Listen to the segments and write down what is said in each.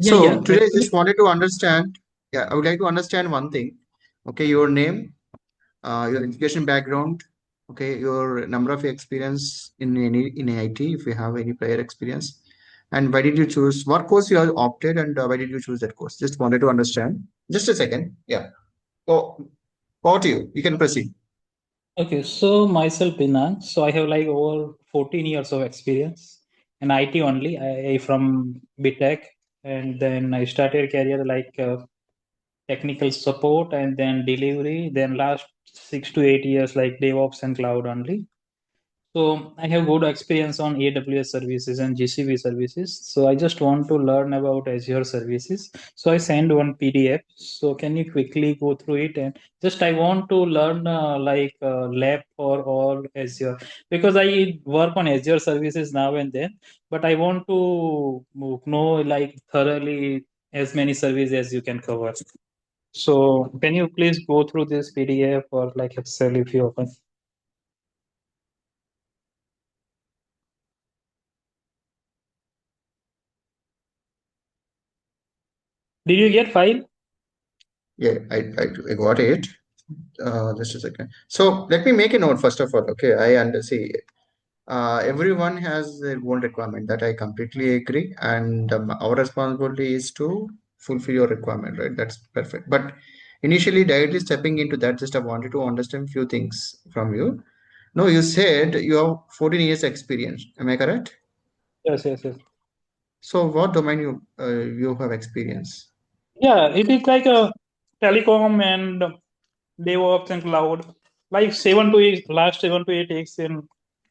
So today I Actually, just wanted to understand, I would like to understand one thing. Okay, your name, your education background, okay, your number of experience in IT, if you have any prior experience, and why did you choose what course you have opted, and why did you choose that course? Just wanted to understand. Just a second. Yeah. Oh, over to you. You can proceed. okay, so myself, Binang, so I have like over 14 years of experience in IT only. I from BTech, and then I started career like technical support and then delivery. Then last 6 to 8 years like DevOps and cloud only. So I have good experience on AWS services and GCP services. So I just want to learn about Azure services. So I send one PDF. So can you quickly go through it? And just I want to learn lab for all Azure because I work on Azure services now and then. But I want to know like thoroughly as many services as you can cover. So can you please go through this PDF or like Excel if you open? Did you get file? Yeah, I got it. Just a second. So let me make a note first of all. Okay, I understand. Everyone has their own requirement that I completely agree, and our responsibility is to fulfill your requirement, right? That's perfect. But initially, directly stepping into that, just I wanted to understand few things from you. No, you said you have 14 years experience. Am I correct? Yes, yes, yes. So what domain you have experience? Yeah, it is like a telecom and DevOps and cloud. Like 7 to 8, last 7 to 8 years in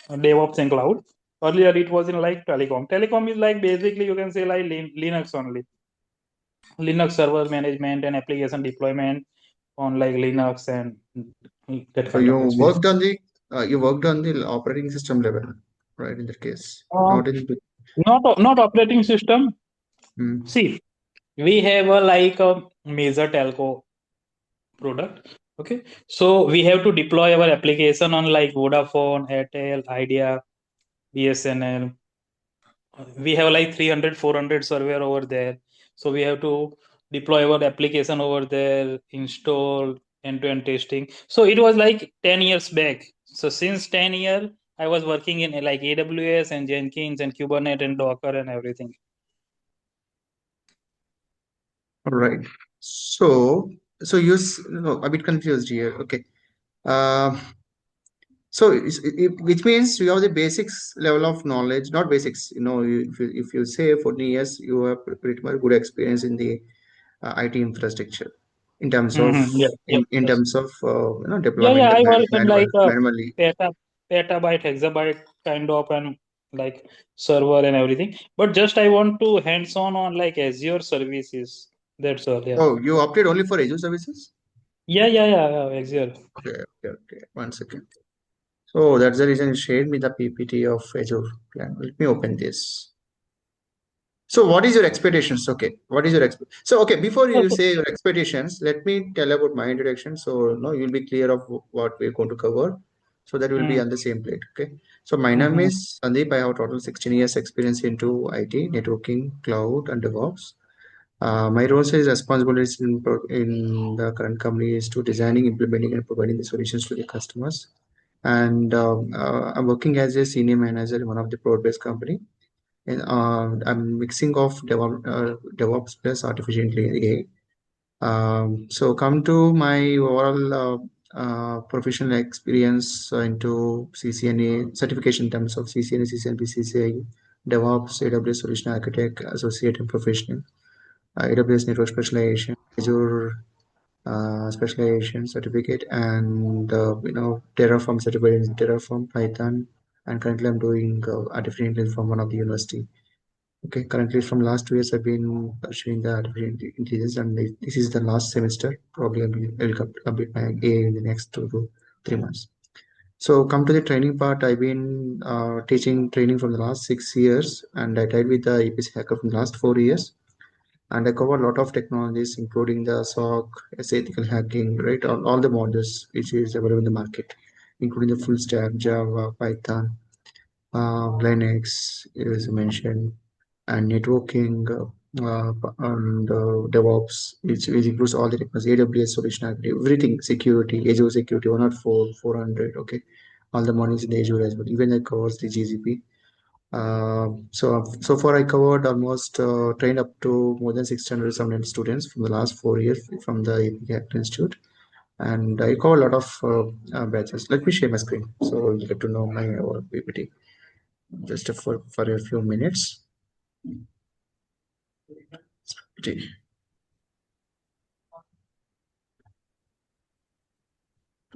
DevOps and cloud. Earlier it was in like telecom. Telecom is like basically you can say like Linux only. Linux server management and application deployment on like Linux and that So kind of experience. you worked on the operating system level, right? In that case, Um, not in the. not operating system. Hmm. See, we have a like a major telco product. Okay, so we have to deploy our application on like Vodafone, Airtel, Idea, BSNL. We have like 300, 400 server over there. So we have to deploy our application over there, install end-to-end testing. So it was like 10 years back. So since 10 years, I was working in like AWS and Jenkins and Kubernetes and Docker and everything. All right. So, no, a bit confused here. Okay. Uh, which means you have the basics level of knowledge, not basics. If you say 14 years, you have pretty much good experience in the IT infrastructure, in terms of Mm-hmm. Yeah, yeah, in yes. terms of Yeah, deployment yeah. I work in like a manually. peta, petabyte, hexabyte kind of and like server and everything. But just I want to hands on like Azure services. That's all. Yeah. Oh, you opted only for Azure services? Yeah. Azure. Okay. One second. So that's the reason you shared me the PPT of Azure plan. Let me open this. So what is your expectations? Okay, what is your So okay, before So, you so- say your expectations, let me tell about my introduction. So no, you'll be clear of what we're going to cover. So that will be mm, on the same plate. Okay. So my name mm-hmm, is Sandeep. I have total 16 years experience into IT, networking, cloud, and DevOps. My roles is responsibilities in the current company is to designing, implementing, and providing the solutions to the customers. And I'm working as a senior manager in one of the broad-based company, and I'm mixing of DevOps plus artificial intelligence AI. So come to my overall professional experience into CCNA certification in terms of CCNA, CCNP, CCI, DevOps, AWS Solution Architect, Associate and Professional, AWS Network Specialization, Azure specialization certificate, and Terraform certificate in Terraform, Python, and currently I'm doing artificial intelligence from one of the university. Okay, currently from last 2 years I've been pursuing the artificial intelligence, and this is the last semester. Probably I will complete my A in the next 2 to 3 months. So come to the training part. I've been teaching training from the last 6 years, and I tied with the APC hacker from the last 4 years. And I cover a lot of technologies, including the SOC, ethical hacking, right? All the modules which is available in the market, including the full stack, Java, Python, Linux, as you mentioned, and networking. and DevOps, which includes all the technology, AWS solution, everything, security, Azure security, 104, 400, okay, all the money is in the Azure as well. Even it covers the GCP. So far I covered almost trained up to more than 600, 700 students from the last 4 years from the APC Institute, and I cover a lot of batches. Let me share my screen so you get to know my PPT just for a few minutes.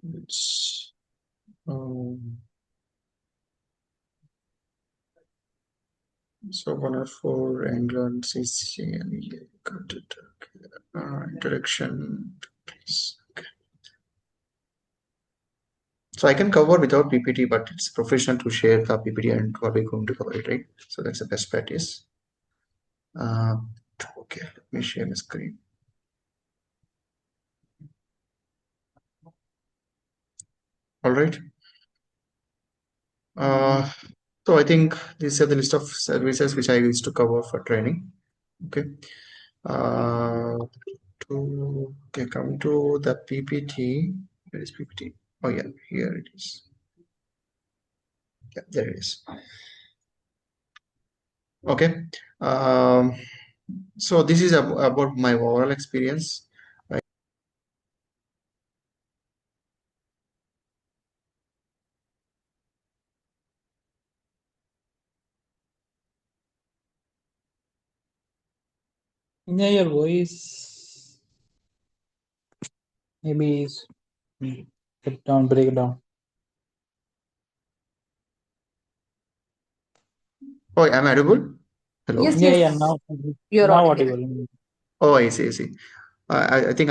It's, um, so 104 England CC, got it. Okay. Introduction. Please. Okay. So I can cover without PPT, but it's professional to share the PPT and what we're going to cover it, right? So that's the best practice. Uh, okay, let me share my screen. All right. So I think these are the list of services which I used to cover for training. Okay. Uh, okay, come to the PPT. Where is PPT? Oh yeah, here it is. Yeah, there it is. Okay. Um, so this is about my overall experience. Yeah, your voice maybe is break it down. Oh, am I audible? Hello. Yes, Yeah, yes, you're now audible. audible. Oh, I see. I see. I think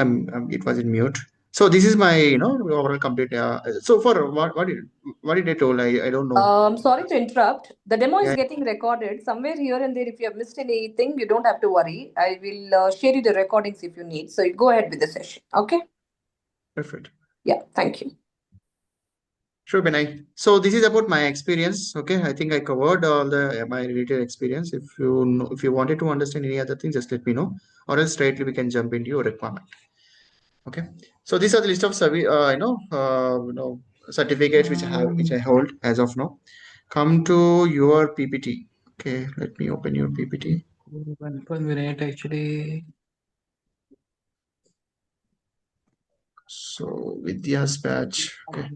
it was in mute. So this is my overall complete. So for what did I told? I don't know. Sorry to interrupt. The demo is Yeah, getting recorded somewhere here and there. If you have missed anything, you don't have to worry. I will share you the recordings if you need. So you go ahead with the session. Okay? perfect. Yeah, thank you. Sure, Benai. So this is about my experience. Okay, I think I covered all the my related experience. If you wanted to understand any other thing, just let me know, or else straightly we can jump into your requirement. Okay. So these are the list of certificates which I hold as of now. Come to your PPT. Okay, let me open your PPT. 1 minute actually. So Vidya's badge. Okay.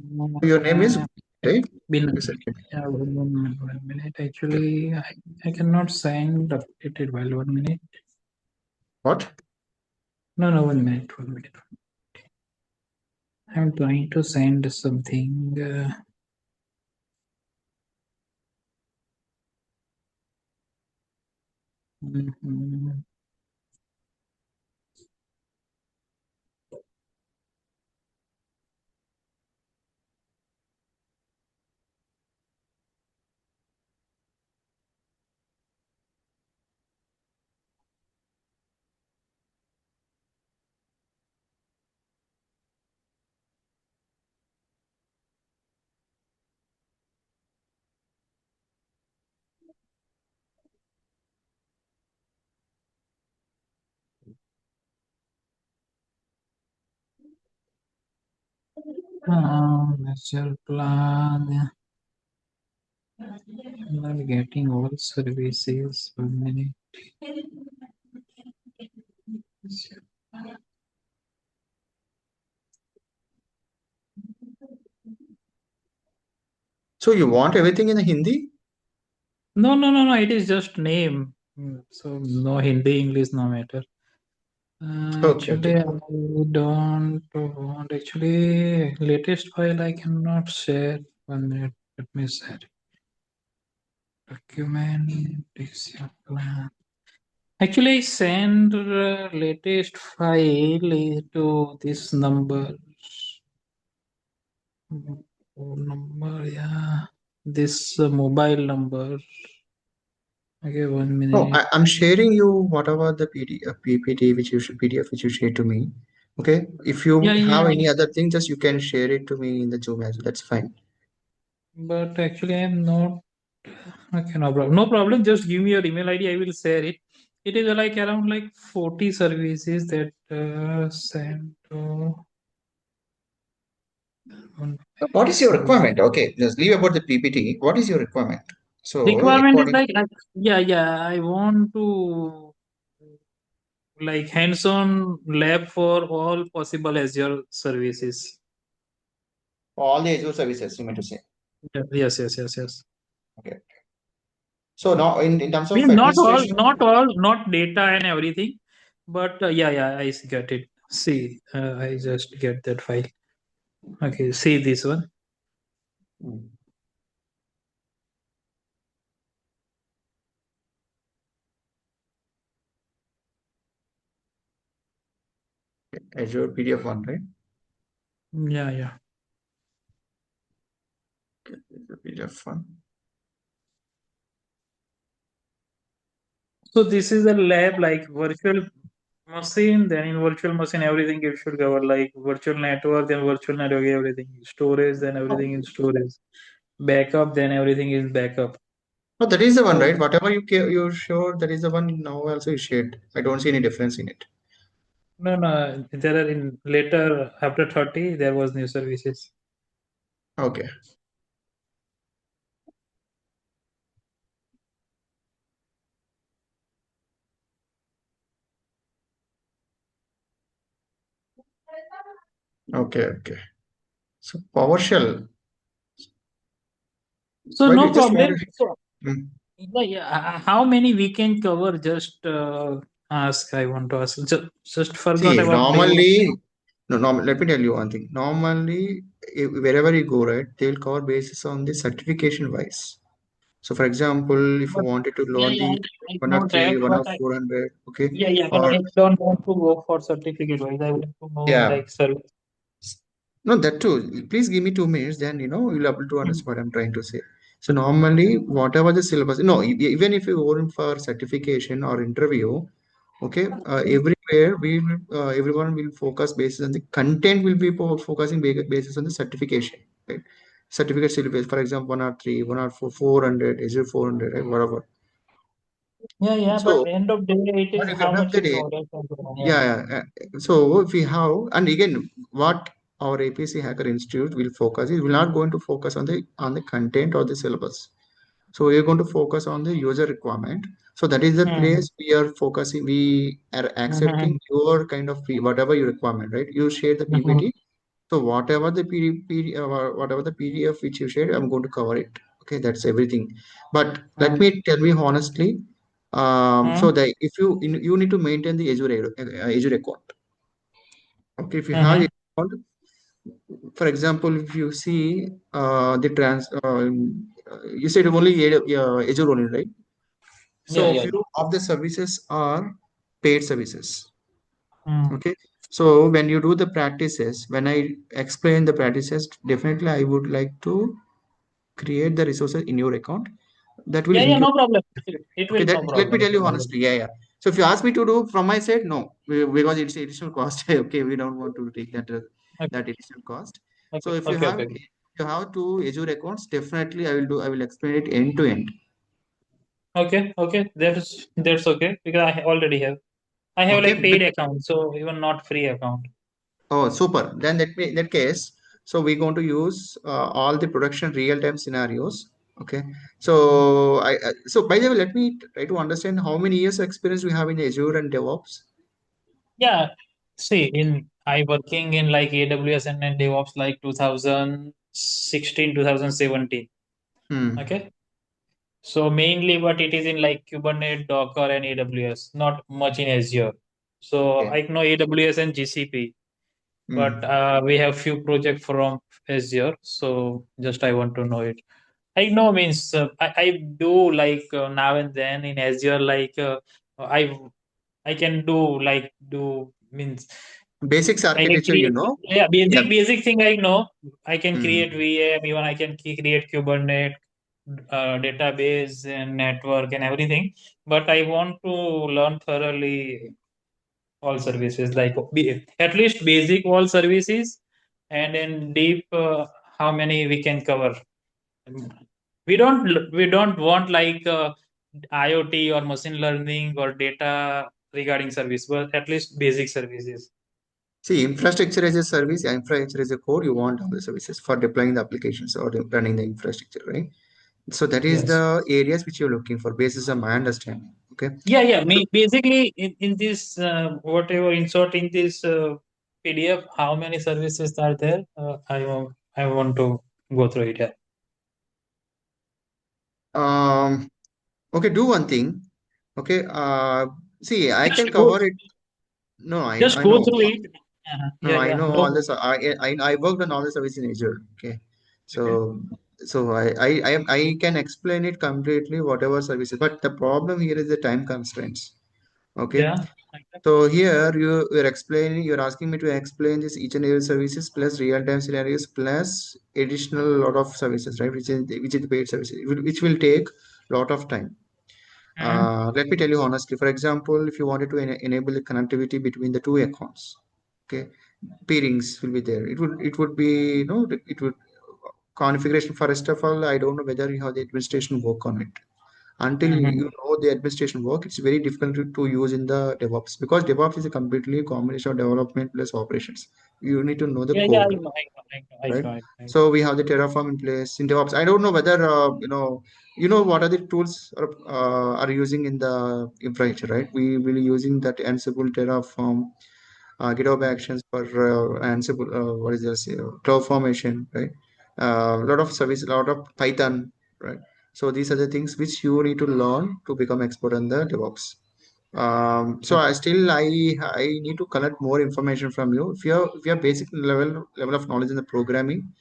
Your name is right? Been You said yeah, 1 minute. Actually, I cannot send updated while 1 minute. what? No, 1 minute. 1 minute. I'm trying to send something. Mhm. Master plan. I'm not getting all services. 1 minute. So you want everything in Hindi? No. It is just name. So no Hindi, English, no matter. Okay, Actually, okay. I don't want. Actually, latest file I cannot share. 1 minute. Let me share. Document. Plan. Actually, I send latest file to this number. Phone number, yeah. This mobile number. Okay, 1 minute. No, I'm sharing you whatever the PPT which you should PDF which you shared to me. Okay. If you Yeah. have any other thing, just you can share it to me in the Zoom as well. That's fine. But actually, I'm not. Okay, no problem. No problem. Just give me your email ID. I will share it. It is like around like 40 services that send to. What is your requirement? Okay, just leave about the PPT. What is your requirement? So Requirement is according, like, yeah, I want to like hands-on lab for all possible Azure services. all the Azure services, you meant to say. Yeah, yes. Okay. So now in terms I of mean, administration, not data and everything, but yeah, I get it. See, I just get that file. Okay, see this one. hmm, Azure PDF one, right? Yeah. Azure PDF one. So this is a lab like virtual machine. Then in virtual machine, everything it should cover like virtual network, then virtual network, everything. Storage, then everything in storage. Backup, then everything is backup. No, that is the one, So right? Whatever you showed, that is the one now also you shared. I don't see any difference in it. no, there are in later after 30 there was new services. Okay. Okay. So PowerShell. So Why do no you just want problem. to? So Hmm. how many we can cover? Just ask. I want to ask. Just forgot See, about DevOps. normally, no, let me tell you one thing. Normally, wherever you go, right, they will cover basis on the certification wise. So, for example, if you But wanted to yeah, learn yeah, the I one or know three, that, one but or 400, okay, but or I don't want to go for certificate wise. I want to know yeah, like service. no, that too. Please give me 2 minutes, then you'll be able to Mm. understand what I'm trying to say. So normally, whatever the syllabus, no, even if you go in for certification or interview, okay, everywhere everyone will focus basis on the content will be focusing basis on the certification, right? Certificate syllabus, for example, 103, 104, 400, Azure 400, right? Whatever. Yeah, but So, end of day it but is if you how have much the you day, know. That's all. so if we have, and again, what our APC Hacker Institute will focus is, we're not going to focus on the content or the syllabus. So we're going to focus on the user requirement. So that is the Mm-hmm. place we are focusing. We are accepting your kind of whatever your requirement, right? You share the Mm-hmm. PPT. So whatever the whatever the PDF which you shared, I'm going to cover it. Okay, that's everything. But let me tell you honestly. So Mm-hmm. that if you need to maintain the Azure account. Okay, if you have the Mm-hmm. account, for example, if you see you said only Azure only, right? So Yeah. few of the services are paid services. Mm. Okay. So when you do the practices, when I explain the practices, definitely I would like to create the resources in your account that will Yeah, include. no problem. It Okay, will that no let me problem. tell you honestly. Yeah. So if you ask me to do from my side, no, because it's additional cost. Okay, we don't want to take Okay, that additional cost. So okay, okay, okay. if you have two Azure accounts, definitely I will explain it end to end. Okay. That's okay because already have. I have Okay, like paid account, so even not free account. oh, super. Then in that case, so we're going to use all the production real-time scenarios. Okay. So so by the way, let me try to understand how many years of experience we have in Azure and DevOps. Yeah. See, in I working in like AWS and DevOps like 2016, 2017. Hmm. Okay. So mainly what it is in like Kubernetes, Docker, and AWS, not much in Azure. So Okay. I know AWS and GCP, but Hmm. we have few projects from Azure. So just I want to know it. I know means I do like now and then in Azure like I I can do like do means Basics I can architecture, create yeah Yeah. basic thing I know. I can create Hmm. VM, even I can create Kubernetes, database and network and everything. But I want to learn thoroughly all services like at least basic all services, and in deep how many we can cover. We don't want like IoT or machine learning or data regarding service, but at least basic services. See, infrastructure as a service, infrastructure as a code, you want all the services for deploying the applications or running the infrastructure, right? So that is Yes. the areas which you're looking for, basis of my understanding. Okay. Yeah, yeah. Basically, in this, whatever insert in this PDF, how many services are there? I want to go through it. Yeah. Um, okay, do one thing. Okay. See, I Just can go, cover it. No, just I go know. through it. No, Yeah, I yeah. know all No. this. I worked on all the services in Azure. Okay. Okay. So I can explain it completely, whatever services. But the problem here is the time constraints. Okay. Yeah. So here you're explaining, you're asking me to explain this each and every services plus real-time scenarios plus additional lot of services, right? Which is the paid services, which will take lot of time. Mhm. Let me tell you honestly. For example, if you wanted to enable the connectivity between the two accounts, okay, peerings will be there. It would be, it would configuration. First of all, I don't know whether you have the administration work on it. Until you Mhm. know the administration work, it's very difficult to use in the DevOps, because DevOps is a completely combination of development plus operations. You need to know the Yeah, yeah. I code, know. I know. I know. I right? know. I know. So we have the Terraform in place in DevOps. I don't know whether what are the tools are using in the infrastructure, right? We will be using that Ansible, Terraform, GitHub Actions for Ansible. What is this? CloudFormation, right? A lot of service, a lot of Python, right? So these are the things which you need to learn to become expert on the DevOps. So I need to collect more information from you. If you have basic level of knowledge in the programming,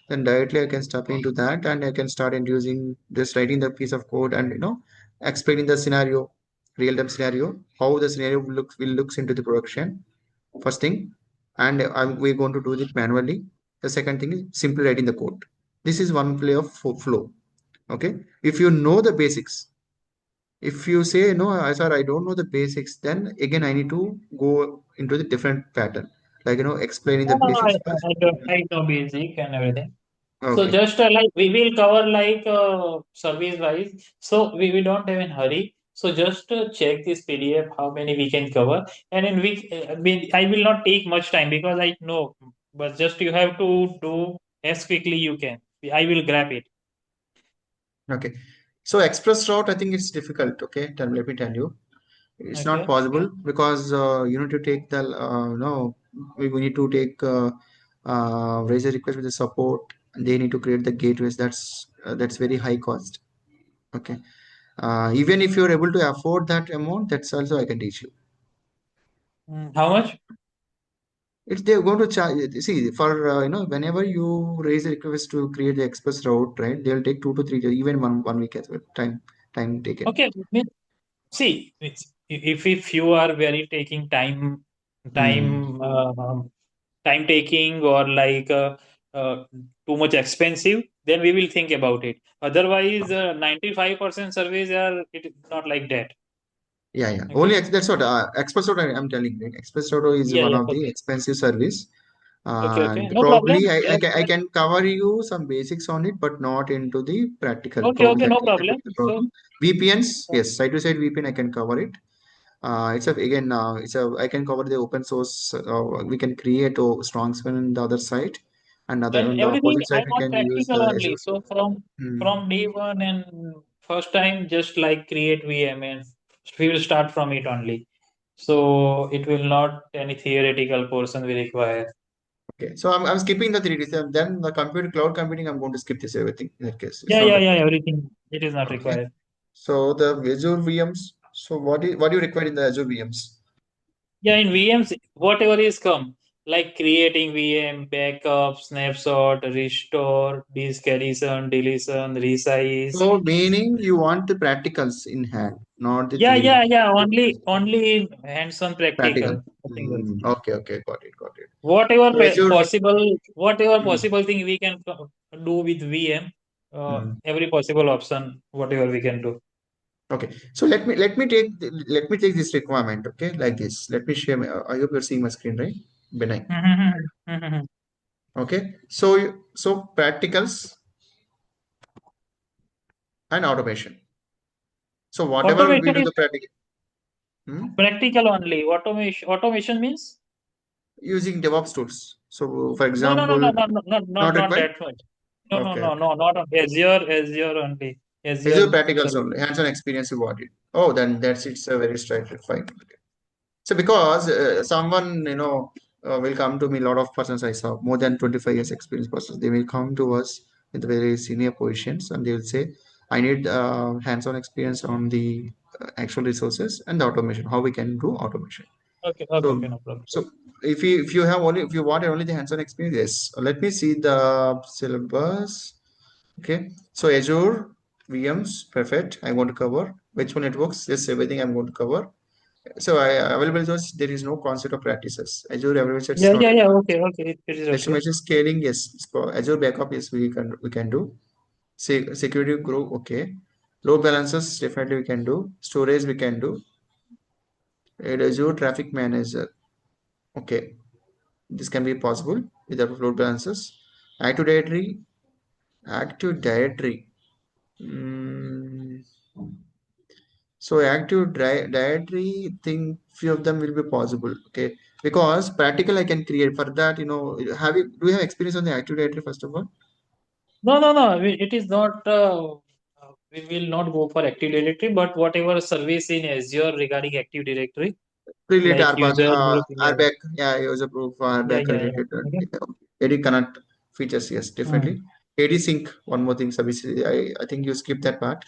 then directly I can step into that and I can start introducing just writing the piece of code and explaining the scenario, real time scenario, how the scenario looks into the production. First thing, and we're going to do it manually. The second thing is simply writing the code. This is one play of flow. Okay, if you know the basics, if you say no, sir, I don't know the basics, then again I need to go into the different pattern, like explaining the No, no, basics first. I know basic and everything. So Okay. just like we will cover like service wise. So we don't have in hurry. So just check this PDF how many we can cover, and in which I will not take much time because I know, but just you have to do as quickly you can. I will grab it. Okay. So express route, I think it's difficult. Okay. Let me tell you, it's not Okay. possible because you need to take the no, we need to take raise a request with the support. They need to create the gateways. That's very high cost. Okay. Even if you're able to afford that amount, that's also I can teach you. How much? It's they're going to charge. See, for whenever you raise a request to create the express route, right? They'll take 2 to 3 days, even one week as well. Time taken. Okay. See, if you are very taking Hmm. time time taking or like too much expensive, then we will think about it. Otherwise, 95% surveys are it is not like that. Yeah, yeah. Okay. That's what express route I'm telling you. Right? Express route is Yeah, one yeah. of the Okay. expensive service, Okay. Okay. and No problem. probably I, I Then, can I can cover you some basics on it, but not into the practical. okay. Probably Okay. that No that could problem. be the So, problem. VPNs, yes, side to side VPN I can cover it. I can cover the open source. We can create a strong spin on the other side, and other and on the everything opposite I side we want can use practical the only. Azure. So Hmm. from day one and first time, just like create VM and we will start from it only. So it will not any theoretical portion we require. Okay, so I'm skipping the 3D. So then the computer cloud computing, I'm going to skip this everything in that case. It's Yeah, not yeah, that. yeah, everything. It is not Okay. required. So the Azure VMs. So what do you require in the Azure VMs? Yeah, in VMs, whatever is come, like creating VM, backup, snapshot, restore, disk addition, deletion, resize. So meaning you want the practicals in hand, not the Yeah, theory. yeah, yeah. Only hands-on Practical. practical. Nothing else. Okay, okay, got it, got it. Whatever So Azure. whatever Mm, possible thing we can do with VM, mm. every possible option, whatever we can do. Okay, so let me take this requirement. Okay, like this. Let me share. I hope you're seeing my screen, right? Benign. Okay, so practicals and automation. So whatever we Automation do is the practical, practical only. Automation means? using DevOps tools. So for No, no, no, example, no, no, no, no, not not not required. that much. No, no, Okay, no, okay. no, not on Azure only. Azure Azure practicals service. only, hands-on experience you want it. Oh, then that's it's a very straight fine. So because someone will come to me, a lot of persons I saw more than 25 years experience persons, they will come to us with very senior positions and they will say, I need hands-on experience on the actual resources and the automation, how we can do automation. Okay, okay, So okay, no problem. so if you want only the hands-on experience, yes. Let me see the syllabus. Okay, so Azure VMs, perfect. I want to cover virtual networks. Yes, everything I'm going to cover. So I available source, there is no concept of practices. Azure available source is Yeah, not yeah, yeah. Okay, okay. It is virtual okay. machine scaling. Yes, for Azure backup, yes, we can do. Security group, okay. Load balancers, definitely we can do. Storage, we can do. And Azure traffic manager, okay. This can be possible without load balancers. Active Directory, Active Directory. Mm, so Directory thing, few of them will be possible. Okay, because practical I can create for that. Do you have experience on the Active Directory first of all? No, no, no. It is not. We will not go for Active Directory, but whatever service in Azure regarding Active Directory, Relate like RBAC, user group. Yeah, RBAC, yeah, user proof, yeah, RBAC yeah, yeah. related. Okay. AD connect features, yes, Hmm. definitely. AD sync, one more thing, services. I think you skip that part.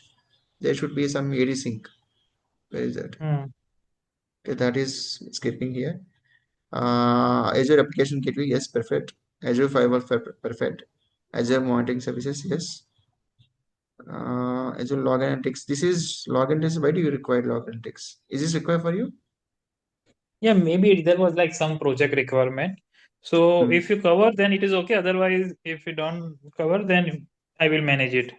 There should be some AD sync. Where is that? Hmm. Okay, that is skipping here. Azure Application Gateway, yes, perfect. Azure Firewall, perfect. Azure Monitoring Services, yes. Azure Log Analytics. This is log analytics. Why do you require log analytics? Is this required for you? Yeah, maybe there was like some project requirement. So Hmm. if you cover, then it is okay. Otherwise, if you don't cover, then I will manage it.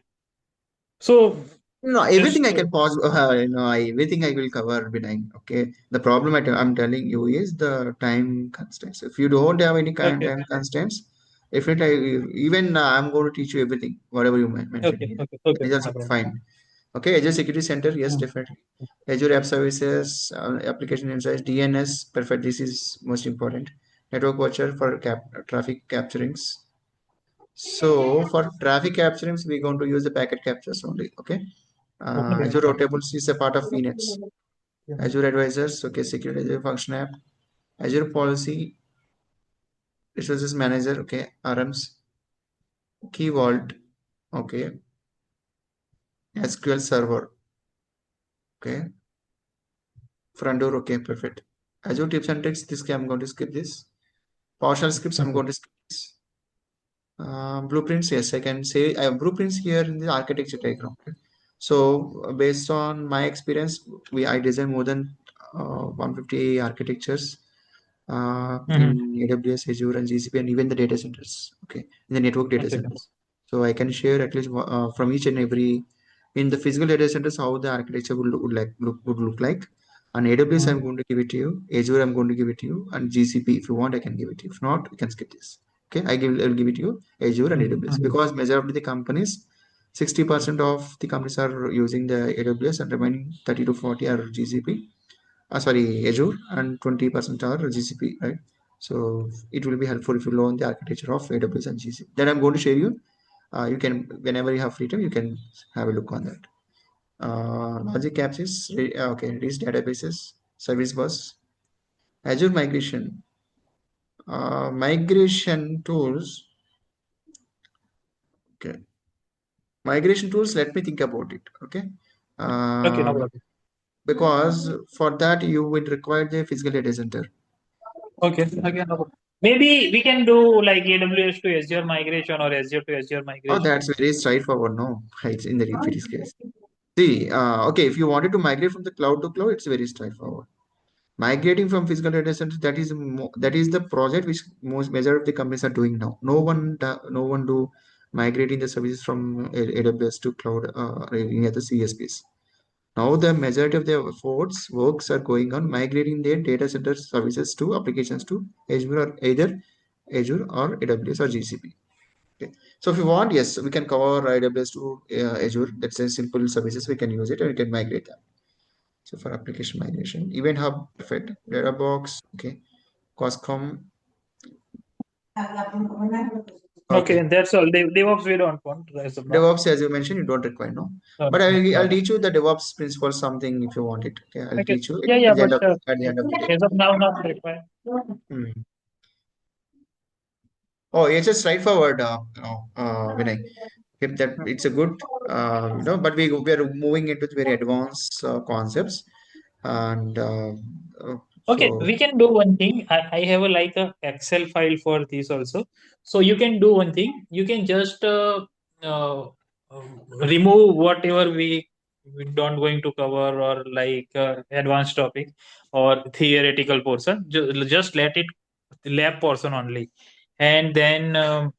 So No, just everything I can pause. Everything I will cover benign. Okay. The problem I'm telling you is the time constraints. If you don't have any kind okay, time constraints, definitely even I'm going to teach you everything, whatever you mentioned okay, here. okay, okay. That is No also problem. fine. Okay. Azure Security Center, yes, Hmm. definitely. Azure App Services, Application Insights, DNS, perfect. This is most important. Network Watcher for traffic capturings. So for traffic capturings, we're going to use the packet captures only. Okay. Okay, no Azure problem. Routables is a part of VNets. Azure Advisors, okay, Security Azure Function App, Azure Policy, Resources Manager, okay, RMs, Key Vault, okay, SQL Server, okay, front door, okay, perfect. Azure Tips and Tricks, this I'm going to skip this. PowerShell scripts, I'm Okay. going to skip this. Blueprints, yes, I can say I have blueprints here in the architecture diagram. Okay. So based on my experience, I designed more than 150 architectures in Hmm. AWS, Azure, and GCP, and even the data centers. Okay, in the network data Okay. centers. So I can share at least from each and every in the physical data centers how the architecture would look like. On AWS, Hmm. I'm going to give it to you. Azure, I'm going to give it to you. And GCP, if you want, I can give it to you. If not, you can skip this. Okay, I'll give it to you. Azure and AWS Hmm. because majority of the companies, 60% of the companies are using the AWS and remaining 30 to 40 are GCP sorry, Azure, and 20% are GCP, right? So it will be helpful if you learn the architecture of AWS and GCP. Then I'm going to share you. You can, whenever you have free time, you can have a look on that. Logic apps is okay. These databases, service bus, Azure migration, migration tools. Okay, migration tools. Let me think about it. Okay, Okay, no uh, problem. because for that you will require the physical data center. Okay, okay, no problem. Maybe we can do like AWS to Azure migration or Azure to Azure Oh, migration. that's very straightforward. No, it's in the repeat case. See, okay, if you wanted to migrate from the cloud to cloud, it's very straightforward. Migrating from physical data centers, that is the project which most majority of the companies are doing now. No one do migrating the services from AWS to cloud or any other CSPs. Now the majority of their efforts works are going on migrating their data center services to applications to Azure or either Azure or AWS or GCP. Okay. So if you want, yes, we can cover AWS to Azure. That's a simple services. We can use it and we can migrate them. So for application migration, Event Hub, perfect. Data Box, okay. Coscom, Okay, okay. and that's all. DevOps we don't want as of now. DevOps, as you mentioned, you don't require, no. No, But no, no, I'll no. teach you the DevOps principle something if you want it. Okay, I'll Okay. teach you Yeah, yeah, at the but end of the day. as of now, not required. Hmm. Oh, it's a straightforward, Vinay. If that it's a good, but we are moving into very advanced concepts, and Okay, so we can do one thing. I have a like a Excel file for this also. So you can do one thing. You can just uh, remove whatever we don't going to cover or like advanced topic or theoretical portion. Just let it lab portion only, and then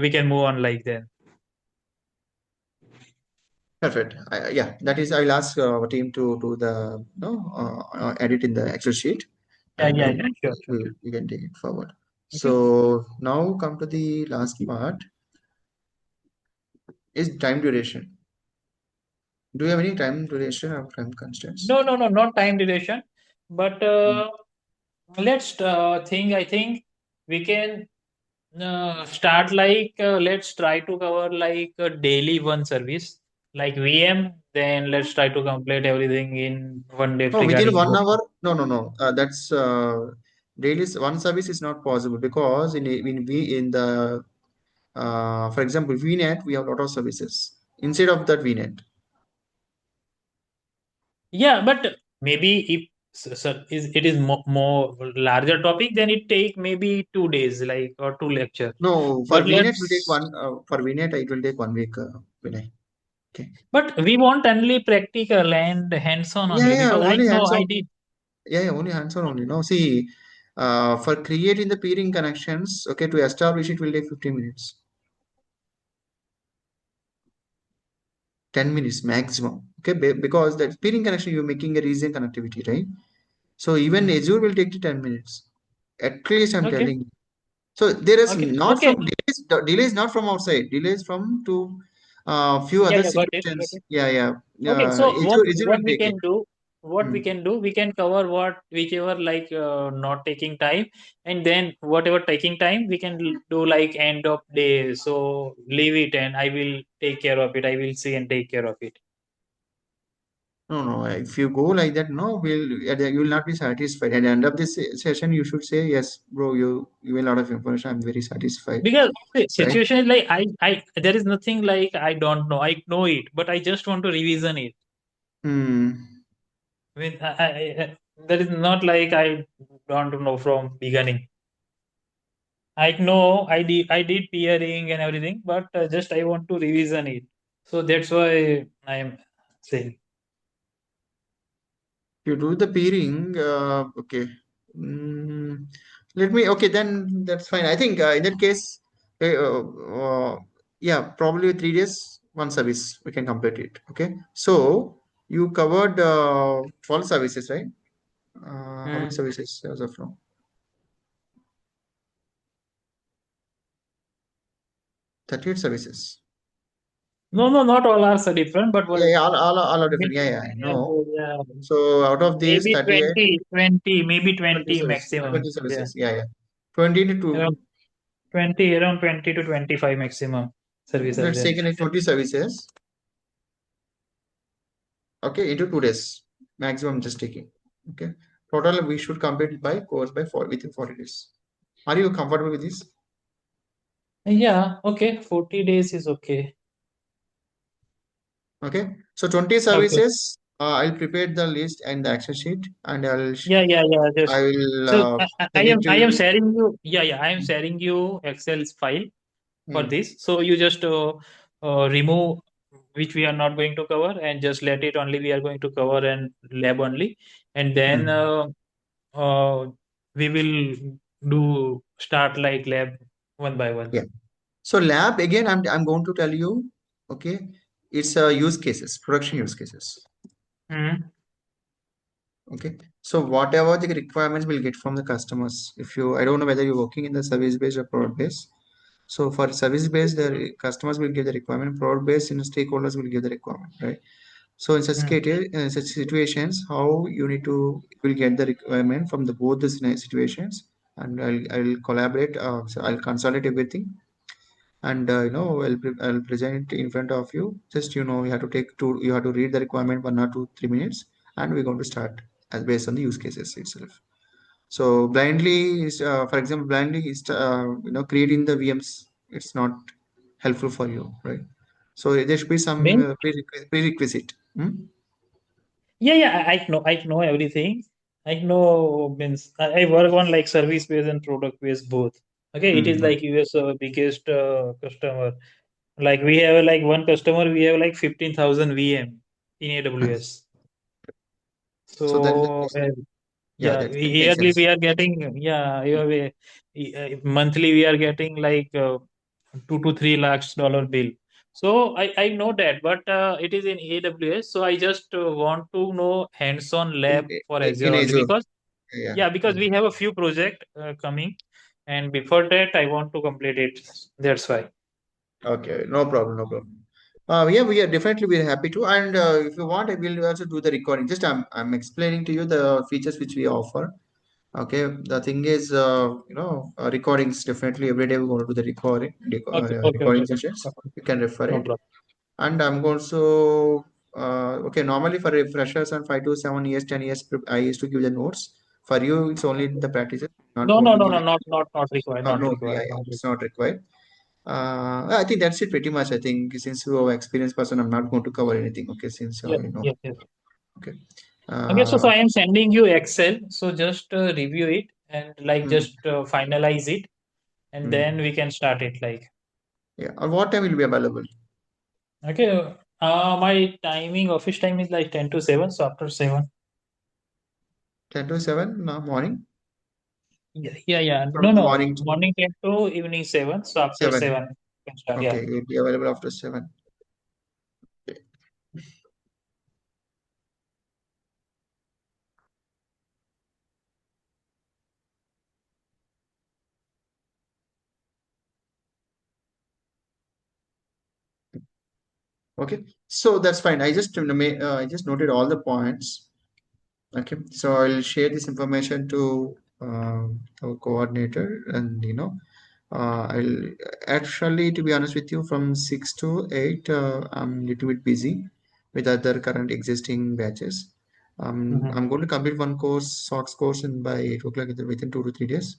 we can move on like that. perfect. Yeah, that is. I'll ask our team to do the edit in the Excel sheet, Yeah, and yeah, yeah. Sure, sure. we can take it forward. Okay. So now come to the last part is time duration. Do you have any time duration or time constraints? No, no, no, not time duration, but Mm. let's think. I think we can start like let's try to cover like a daily one service like VM. Then let's try to complete everything in one day No, within regarding. 1 hour. No, no, no. That's daily one service is not possible because in the for example VNet we have a lot of services instead of that VNet. Yeah, but maybe if is it is more larger topic, then it take maybe 2 days like or two lecture. No, for But VNet will take let's. one. For VNet it will take 1 week. Vinay. Okay. But we want only practical and hands-on Yeah, only yeah. because I Only know hands I on. did. Yeah, yeah. Only hands on only. No, see, for creating the peering connections, okay, to establish it will take 15 minutes, 10 minutes maximum. Okay, because that peering connection you're making a region connectivity, right? So even Mhm. Azure will take the 10 minutes. At least I'm Okay, telling you. So there is okay, not from okay. delays, the delays not from outside, delays from to few Yeah, other yeah, got it, got situations. it. Yeah, yeah. Okay, so Azure what will we take it. can do, Hmm. we can cover what whichever like not taking time, and then whatever taking time we can do like end of day. So leave it, and I will take care of it. I will see and take care of it. No, no. If you go like that, no, you will not be satisfied. At the end of this session, you should say, yes, bro, you gave a lot of information. I'm very satisfied, Because the right? situation is like there is nothing like I don't know. I know it, but I just want to revision it. Hmm. I mean, that is not like I don't know from beginning. I know I did peering and everything, but just I want to revision it. So that's why I am saying. You do the peering, okay. Mm, let me, okay, then that's fine. I think in that case, uh, uh, uh, yeah, probably 3 days, one service, we can complete it. Okay. So you covered 12 services, right? How many Hmm. services as of now? 38 services. No, no, not all are so different, but Yeah, well, yeah, all are different. maybe, Yeah, yeah, I yeah, know. yeah, So out of these maybe 38, 20, 20, maybe 20 20 services, 20 maximum. Yeah, services. Yeah, yeah. 20 to 2. around 20, around 20 to 25 maximum service are Let's there. take like 20 services. Okay, into 2 days. Maximum just taking. Okay. Total we should complete by course by within 40 days. Are you comfortable with this? Yeah, okay, 40 days is okay. Okay. So 20 Okay. services. I'll prepare the list and the action sheet and Yeah, yeah, yeah. I Just will so send it to I am you. sharing you. Yeah, yeah. I am sharing you Excel's file for Hmm. this. So you just remove which we are not going to cover and just let it only we are going to cover and lab only, and then Hmm. uh, we will do start like lab one by one. Yeah. So lab again, I'm going to tell you. Okay. It's use cases, production use cases. Hmm. Okay. So whatever the requirements we'll get from the customers. If you, I don't know whether you're working in the service based or product based. So for service based, the customers will give the requirement. Product based, stakeholders will give the requirement, right? So in such Mm. cases, in such situations, how you need to will get the requirement from the both the situations, and I'll collaborate. So I'll consolidate everything, and I'll present it in front of you. Just you have to you have to read the requirement 1 or 2 3 minutes, and we're going to start as based on the use cases itself. So blindly is, for example, blindly is creating the VMs. It's not helpful for you, right? So there should be some Then, prerequisite. Hmm? yeah, I know everything. I know means I work on like service based and product based both. Okay, it is Hmm. like US biggest customer. Like we have like one customer, we have like 15,000 VM in AWS. So then, So yeah, yeah, that it makes yearly sense. we are getting monthly we are getting like 2 to 3 lakhs dollar bill. So I know that, but it is in AWS. So I just want to know hands-on In lab for Azure in only Azure, because yeah. yeah, because we have a few project coming, and before that I want to complete it. That's why. Okay, no problem, no problem. Yeah, we are definitely we're happy to, and if you want, I will also do the recording. Just I'm explaining to you the features which we offer. Okay, the thing is, recordings definitely every day we're going to do the Okay, okay, okay, recording okay. sessions. Okay. You can refer No it, problem. and I'm also okay. Normally for refreshers and 5 to 7 years, 10 years, I used to give the notes. For you, it's only Okay. the practices. Not No, going no, to no, give no, it. not required, not No, yeah, required, yeah, not it's required. not required. I think that's it pretty much. I think since you are an experienced person, I'm not going to cover anything. Okay, since Yes, you know. yes, yes. Okay. Okay, so Uh, I am sending you Excel. So just review it and like mm, just finalize it, and then mm. we can start it. Like, Yeah. On what time will be available? okay, my timing, office time is like 10 to 7. So after 7, 10 to 7 no, morning. yeah. From No, no, morning to morning 10 to evening 7. So after 7. 7, we can start. Yeah. Okay, you'll be available after 7. Okay. Okay. So that's fine. I just noted all the points. Okay. So I'll share this information to our coordinator, and I'll actually, to be honest with you, from 6 to 8, I'm a little bit busy with other current existing batches. Mhm. I'm going to complete one course, SOX course, and by 8 o'clock within 2 to 3 days.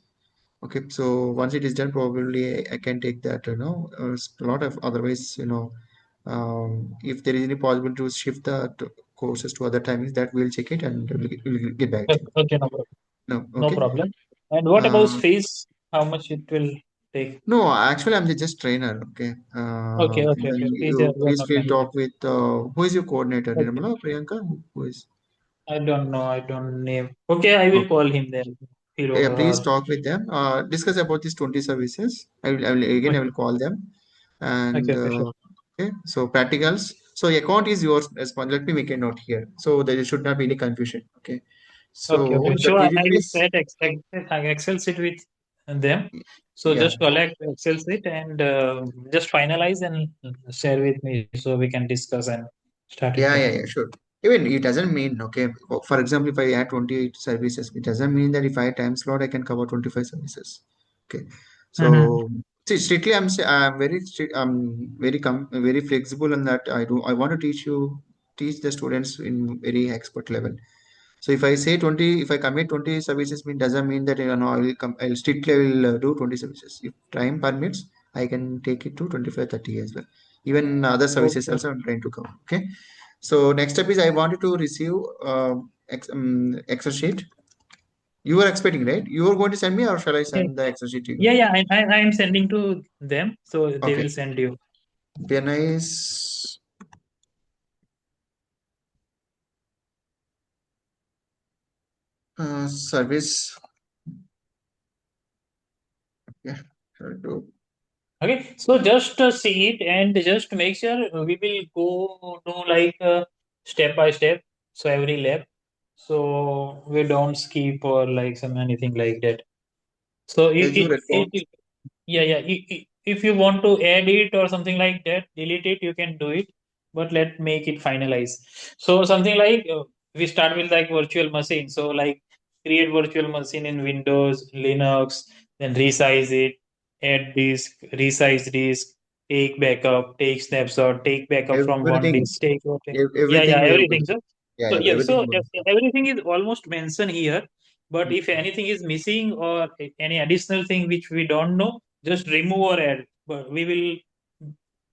Okay, so once it is done, probably I can take that. A lot of otherwise, if there is any possible to shift the courses to other timings, that we'll check it and we'll get back to Okay, you. okay, no problem. No, No okay. problem. And what about Uh, fees? How much it will take? No, actually, I'm the just trainer. Okay. Okay. Fees You are please not feel mandatory. talk with who is your coordinator, Okay. Nirmala, Priyanka? Who is? I don't know. I don't name. Okay, I will Okay. call him then. He'll Yeah, please her. talk with them. Discuss about these 20 services. I will Okay, call them. And sure. okay, so practicals. So account is yours. Let me make a note here. So there should not be any confusion. Okay. Okay. So the Sure, I will prerequisites. set Excel sheet with them. So Yeah. just collect Excel sheet and just finalize and share with me so we can discuss and start it. Yeah. Yeah, sure. Even it doesn't mean, okay, for example, if I add 28 services, it doesn't mean that if I time slot, I can cover 25 services. Okay. Mm-hmm. So, see, strictly, I'm very strict, I'm very flexible in that I want to teach the students in very expert level. So if I say 20, if I commit 20 services, doesn't mean that I'll strictly will do 20 services. If time permits, I can take it to 25, 30 as well. Even other services Okay. also I'm trying to cover. Okay. So next step is I wanted to receive Excel sheet. You are expecting, right? You are going to send me, or shall I Yeah, send the Excel sheet to you? yeah. I am sending to them, so they Okay. will send you. Then service. Yeah. Shall I do? Okay, so just see it and just make sure we will go do like step by step. So every lab, so we don't skip or like some anything like that. So Azure account. yeah. if you want to add it or something like that, delete it, you can do it. But let make it finalize. So something like we start with like virtual machine. So like create virtual machine in Windows, Linux, then resize it, add disk, resize disk, take backup, take snapshot, take backup from one Everything, disk, take what? Yeah, everything yeah, we have got. everything. So Yeah, so yeah, yeah, everything. so everything is almost mentioned here. But if anything is missing or any additional thing which we don't know, just remove or add. But we will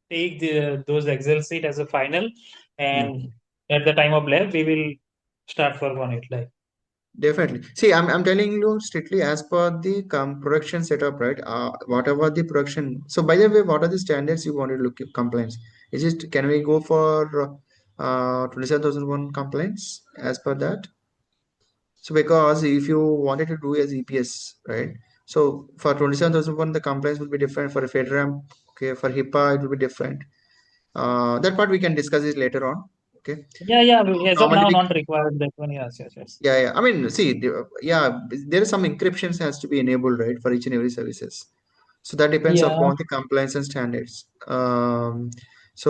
take those Excel sheet as a final, Mm. and at the time of lab, we will start work on it. Like Definitely. See, I'm telling you strictly as per the production setup, right? Whatever the production. So, by the way, what are the standards you want to look at complaints? Is it, can we go for 27,001 complaints as per that? So, because if you wanted to do as EPS, right? So, for 27,001, the complaints will be different. For a FedRAMP, okay, for HIPAA, it will be different. That part we can discuss it later on. Okay. yeah, yeah. As of now, Normally, not required that one. Yes, yes, yes. yeah, yeah. I mean, see, yeah, there is some encryptions has to be enabled, right, for each and every services. So that depends Yeah. upon the compliance and standards. So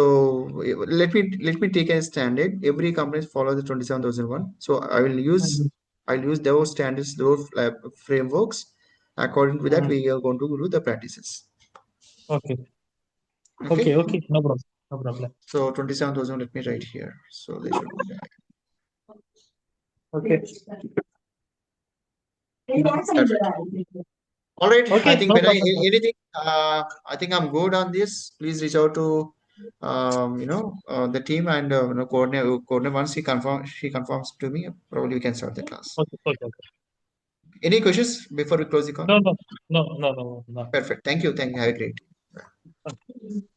let me take a standard. Every company follow the 27,001. So Mhm. I'll use those standards, those frameworks. According to that, Mhm. we are going to do the practices. Okay. Okay. Okay. Okay. No problem. No problem. So 27,000. Let me write here. So they should be there. Okay. Perfect. All right. I Okay. think No when problem. anything, I think I'm good on this. Please reach out to, the team and coordinate once she confirms to me. Probably we can start the class. Okay. Okay. Okay. Any questions before we close the call? No, no, no, no, no, no. Perfect. Thank you. Thank you. Have a great day. Okay.